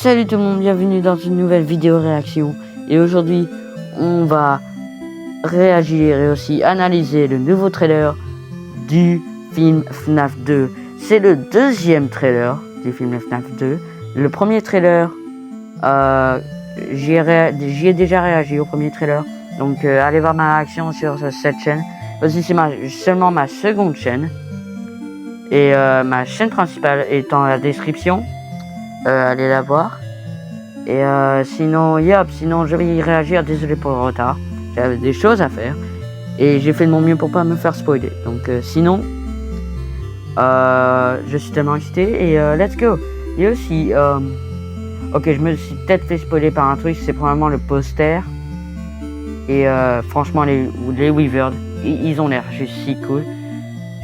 Salut tout le monde, bienvenue dans une nouvelle vidéo réaction. Et aujourd'hui, on va réagir et aussi analyser le nouveau trailer du film FNAF 2. C'est le deuxième trailer du film FNAF 2. Le premier trailer, j'y ai déjà réagi au premier trailer. Donc allez voir ma réaction sur cette chaîne. Aussi c'est seulement ma seconde chaîne. Et ma chaîne principale est dans la description. Allez la voir. Et sinon je vais y réagir. Désolé pour le retard. J'avais des choses à faire. Et j'ai fait de mon mieux pour pas me faire spoiler. Donc sinon, je suis tellement excité. Et let's go. Il y a aussi, ok, je me suis peut-être fait spoiler par un truc. C'est probablement le poster. Et franchement, les Weavers, ils ont l'air juste si cool.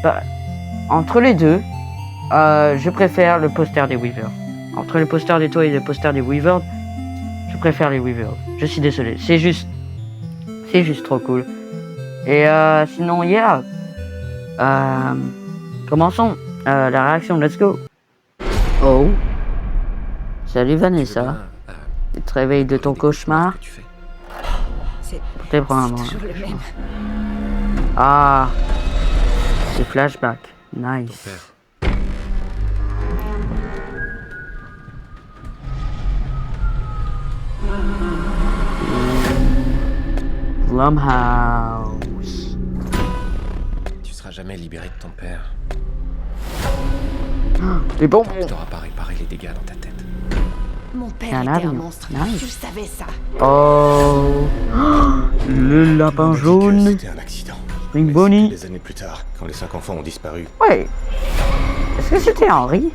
Bah, entre les deux, je préfère le poster des Weavers. Entre le poster des toits et le poster des Weavers, je préfère les Weavers. Je suis désolé, c'est juste trop cool. Et sinon, commençons la réaction. Let's go. Oh, salut Vanessa. Tu te réveilles de ton cauchemar? C'est probablement. Ah, c'est flashback. Nice. Blumhouse. Tu seras jamais libéré de ton père. Et bon, Tu n'auras pas réparé les dégâts dans ta tête. Mon père était un monstre. Nice. Tu savais ça. Oh, le lapin jaune. C'était un accident. Spring Mais Bonnie. c'était des années plus tard, quand les 5 enfants ont disparu, Ouais. Est-ce que c'était Henry?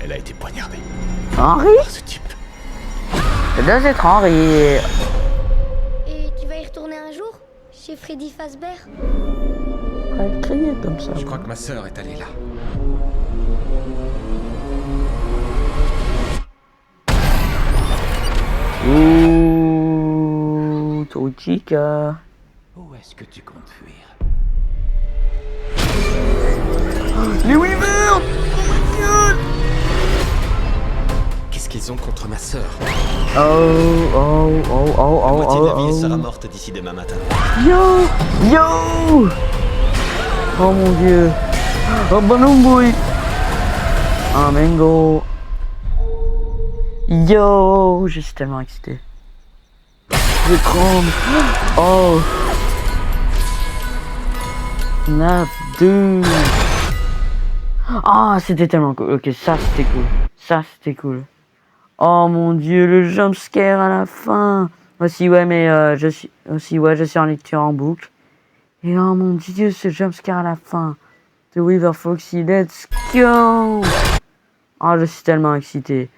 elle a été poignardée Henry? par ce type. Ça doit être Henry. Et tu vas y retourner un jour? Chez Freddy Fazbear? Elle criait comme ça. Je crois que ma sœur est allée là. Ouh, trop chica. Où est-ce que tu comptes fuir? Les Weavers! Qu'est-ce qu'ils ont contre ma sœur? La moitié de la ville sera Oh. morte d'ici demain matin. Yo! Oh mon dieu! Oh Balloon Boy! Oh Mango! Yo! Je suis tellement excité. Je tremble! Oh! FNAF 2! Ah, c'était tellement cool. Ok, ça c'était cool. Ça c'était cool. Oh mon dieu, le jumpscare à la fin! Aussi, ouais, mais je suis en lecture en boucle. Et oh mon dieu, ce jumpscare à la fin. The Weaver Foxy, let's go! Oh, je suis tellement excité.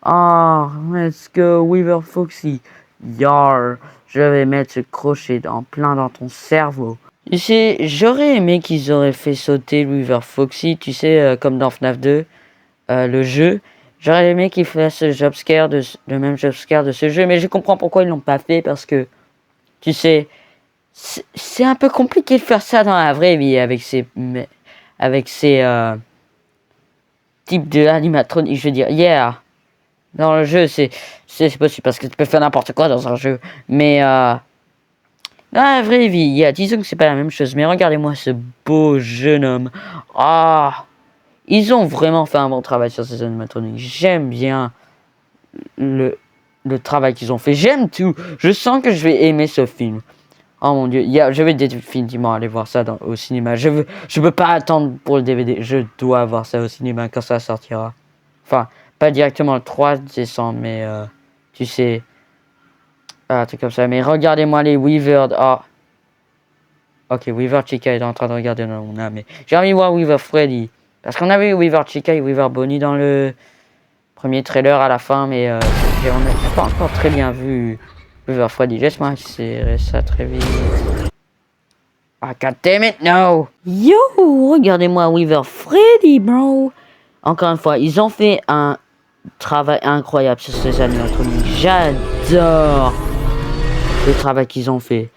Oh, let's go, Weaver Foxy. Yar, je vais mettre ce crochet en plein dans ton cerveau. Tu sais, j'aurais aimé qu'ils auraient fait sauter Weaver Foxy, tu sais, comme dans FNAF 2, le jeu. J'aurais aimé qu'ils fassent le même jumpscare de ce jeu, mais je comprends pourquoi ils l'ont pas fait, parce que, tu sais, c'est un peu compliqué de faire ça dans la vraie vie avec ces types de animatroniques, je veux dire, dans le jeu, c'est possible, parce que tu peux faire n'importe quoi dans un jeu, mais, dans la vraie vie, disons que c'est pas la même chose, mais regardez-moi ce beau jeune homme. Ah, ils ont vraiment fait un bon travail sur ces animatroniques. J'aime bien le travail qu'ils ont fait. J'aime tout. Je sens que je vais aimer ce film. Oh mon dieu, je vais définitivement aller voir ça au cinéma. Je peux pas attendre pour le DVD. Je dois voir ça au cinéma quand ça sortira. Enfin, pas directement le 3 décembre, mais tu sais, un truc comme ça. Mais regardez-moi les Weavers. Oh. Ok, Weaver Chica est en train de regarder dans mon âme. Mais j'ai envie de voir Weaver Freddy. Parce qu'on avait eu Weaver Chica et Weaver Bonnie dans le premier trailer à la fin. Mais on n'a pas encore très bien vu Weaver Freddy. Laisse-moi accélérer ça très vite. Ah, god damn it, no! Yo, regardez-moi Weaver Freddy, bro! Encore une fois, ils ont fait un travail incroyable sur ces animatroniques. J'adore le travail qu'ils ont fait.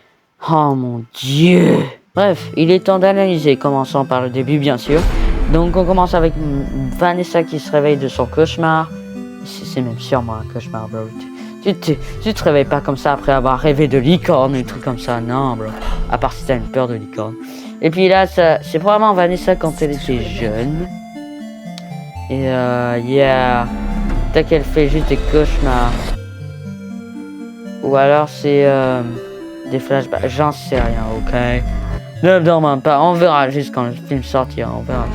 Oh mon dieu! Bref, il est temps d'analyser, commençant par le début bien sûr. Donc on commence avec Vanessa qui se réveille de son cauchemar. C'est même sûrement un cauchemar, bro. Tu te réveilles pas comme ça après avoir rêvé de licorne ou des trucs comme ça, non, bro. À part si t'as une peur de licorne. Et puis là, c'est probablement Vanessa quand elle était jeune. Et yeah. Peut-être qu'elle fait juste des cauchemars. Ou alors c'est des flashbacks, j'en sais rien, ok. Ne me demande pas, on verra juste quand le film sortira, on verra.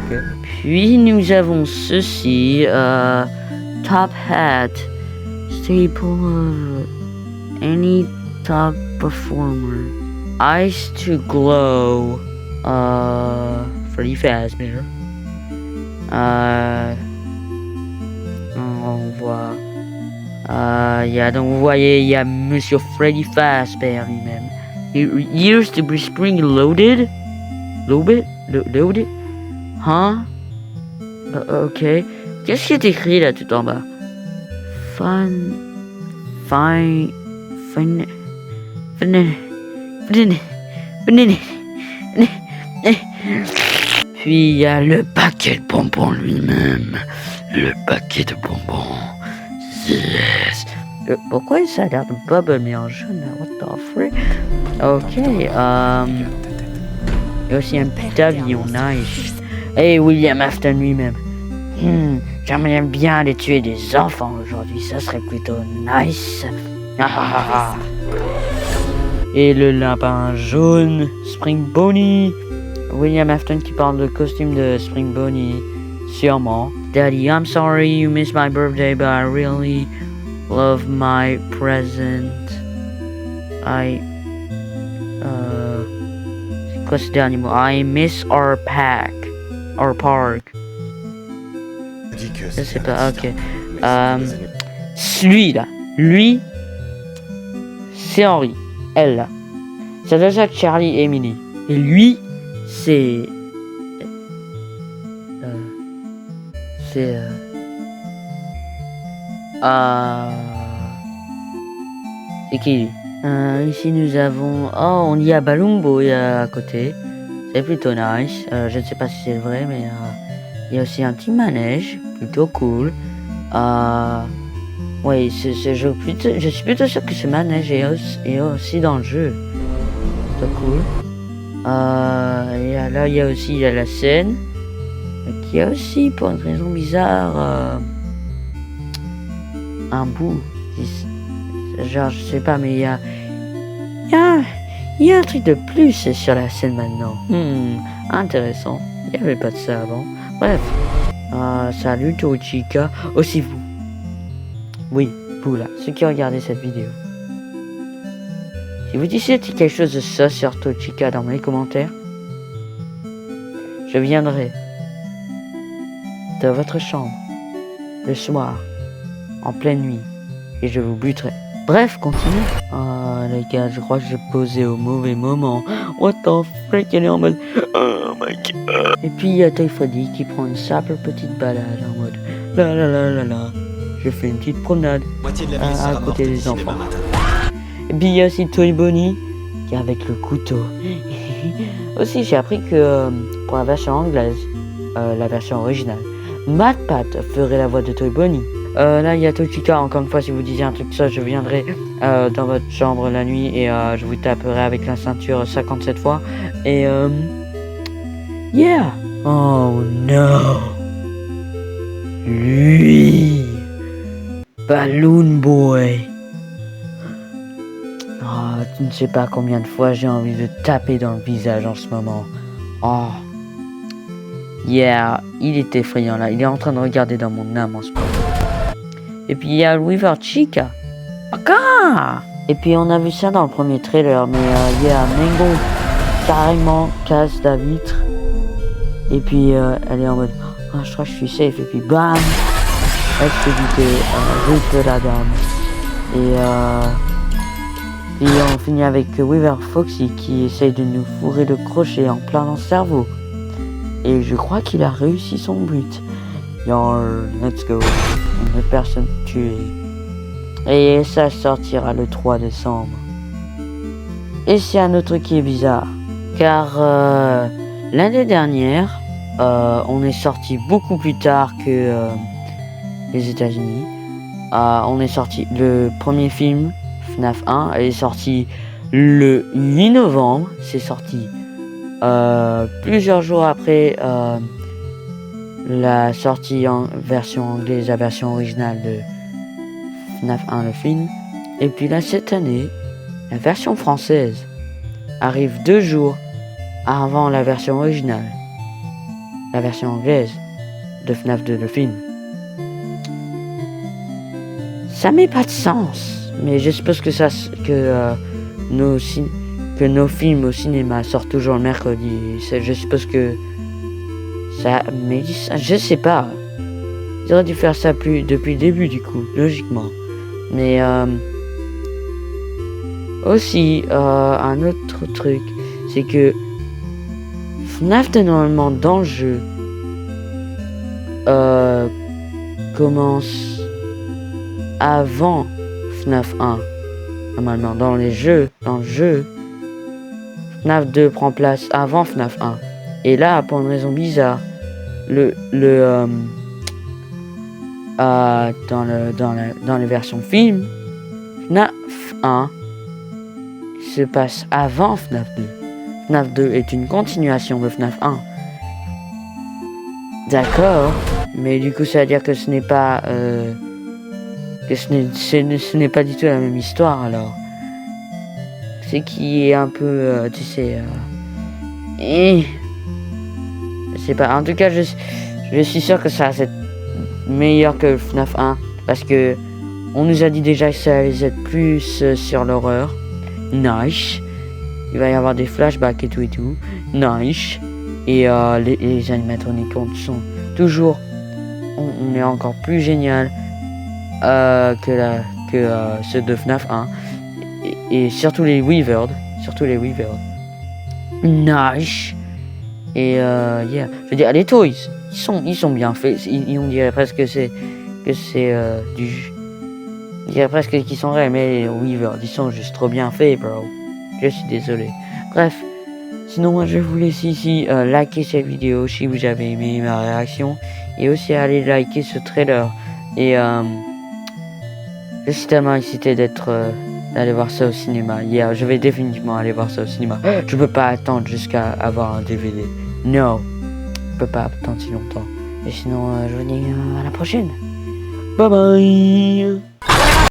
Okay. Puis nous avons ceci, top hat, staple of any top performer, eyes to glow, Freddy Fazbear. On voit. Donc vous voyez, il y a Monsieur Freddy Fazbear lui-même. He used to be spring loaded. Loaded? Hein? Ok. Qu'est-ce qui est écrit là tout en bas? Puis il y a le paquet de bonbons lui-même. Le paquet de bonbons. Yes. Pourquoi ça a l'air de bubble mais en jaune là? What the frick? Ok. Il y a aussi un petit avion nice. Et William Afton lui-même. J'aimerais bien aller tuer des enfants aujourd'hui. Ça serait plutôt nice. Et le lapin jaune. Spring Bonnie. William Afton qui parle de costume de Spring Bonnie. Sûrement. Daddy, I'm sorry you missed my birthday, but I really love my present. C'est quoi ce dernier mot? I miss our park. Dis que Je sais c'est pas, un ok. instant. Celui-là, lui, c'est Henry. Elle, là. Ça doit être Charlie et Emily. Et lui, c'est... C'est qui lui? Ici nous avons... Oh, on y a Balumbo à côté. C'est plutôt nice. Je ne sais pas si c'est vrai, mais il y a aussi un petit manège. Plutôt cool. Oui, je suis plutôt sûr que ce manège est aussi dans le jeu. Plutôt cool. Et là, il y a aussi la scène. Qui a aussi, pour une raison bizarre, un bout. Genre, je sais pas, mais il y a un truc de plus sur la scène maintenant. Intéressant. Il n'y avait pas de ça avant. Bref. Salut Tochika. Aussi vous. Oui, vous là, ceux qui regardez cette vidéo. Si vous disiez quelque chose de ça sur Tochika dans les commentaires, je viendrai de votre chambre, le soir, en pleine nuit, et je vous buterai. Bref, continue. Les gars, je crois que j'ai posé au mauvais moment. What the frick, elle est en mode oh my god. Et puis il y a Toy Freddy qui prend une simple petite balade en mode la. Je fais une petite promenade Moitié de la ville à sera côté morte des d'ici enfants. demain matin. Et puis il y a aussi Toy Bonnie qui est avec le couteau. Aussi, j'ai appris que pour la version anglaise, la version originale, Matt Pat ferait la voix de Toy Bonnie. Là, il y a Tochika, encore une fois, si vous disiez un truc ça, je viendrai dans votre chambre la nuit et je vous taperai avec la ceinture 57 fois. Et yeah! Oh no! Lui! Balloon Boy! Oh, tu ne sais pas combien de fois j'ai envie de taper dans le visage en ce moment. Oh! Yeah! Il est effrayant là, il est en train de regarder dans mon âme en ce moment. Et puis il y a River Chica. Encore. Et puis on a vu ça dans le premier trailer, mais il y a Mango carrément casse la vitre. Et puis elle est en mode je crois que je suis safe. Et puis bam, elle se fait buter, rip la dame. Et on finit avec Weaver Foxy qui essaye de nous fourrer le crochet en plein dans le cerveau. Et je crois qu'il a réussi son but. Let's go. Une personne tuée. Et ça sortira le 3 décembre. Et c'est un autre truc qui est bizarre. Car l'année dernière, on est sorti beaucoup plus tard que les États-Unis. On est sorti, le premier film, FNAF 1, est sorti le 8 novembre. C'est sorti plusieurs jours après la sortie en version anglaise, la version originale de FNAF 1, le film. Et puis là, cette année, la version française arrive 2 jours avant la version originale, la version anglaise de FNAF 2, le film. Ça met pas de sens, mais je suppose que nos films au cinéma sortent toujours le mercredi. Je suppose que ça, mais je sais pas. Ils auraient dû faire ça depuis le début du coup, logiquement. Mais aussi un autre truc, c'est que FNAF normalement dans le jeu commence avant FNAF 1. Normalement dans le jeu, FNAF 2 prend place avant FNAF 1. Et là, pour une raison bizarre, dans les versions film, FNAF 1 se passe avant FNAF 2. FNAF 2 est une continuation de FNAF 1. D'accord, mais du coup ça veut dire que ce n'est pas ce n'est pas du tout la même histoire alors. C'est qui est un peu tu sais je sais pas, en tout cas je suis sûr que ça va être meilleur que FNAF 1 parce que on nous a dit déjà que ça allait être plus sur l'horreur. Nice. Il va y avoir des flashbacks et tout. Nice. Et les animatroniques sont toujours on est encore plus génial que ceux de FNAF 1 et surtout les Weavers. Nice. Et yeah, je veux dire les toys, ils sont bien faits. On dirait presque que c'est du, on dirait presque qu'ils sont réels, mais les Weavers, ils sont juste trop bien faits, bro. Je suis désolé. Bref, sinon moi je vous laisse ici liker cette vidéo si vous avez aimé ma réaction et aussi aller liker ce trailer. Et je suis tellement excité d'aller voir ça au cinéma. Yeah, je vais définitivement aller voir ça au cinéma. Je peux pas attendre jusqu'à avoir un DVD. No, je peux pas attendre si longtemps. Et sinon, je vous dis à la prochaine. Bye bye.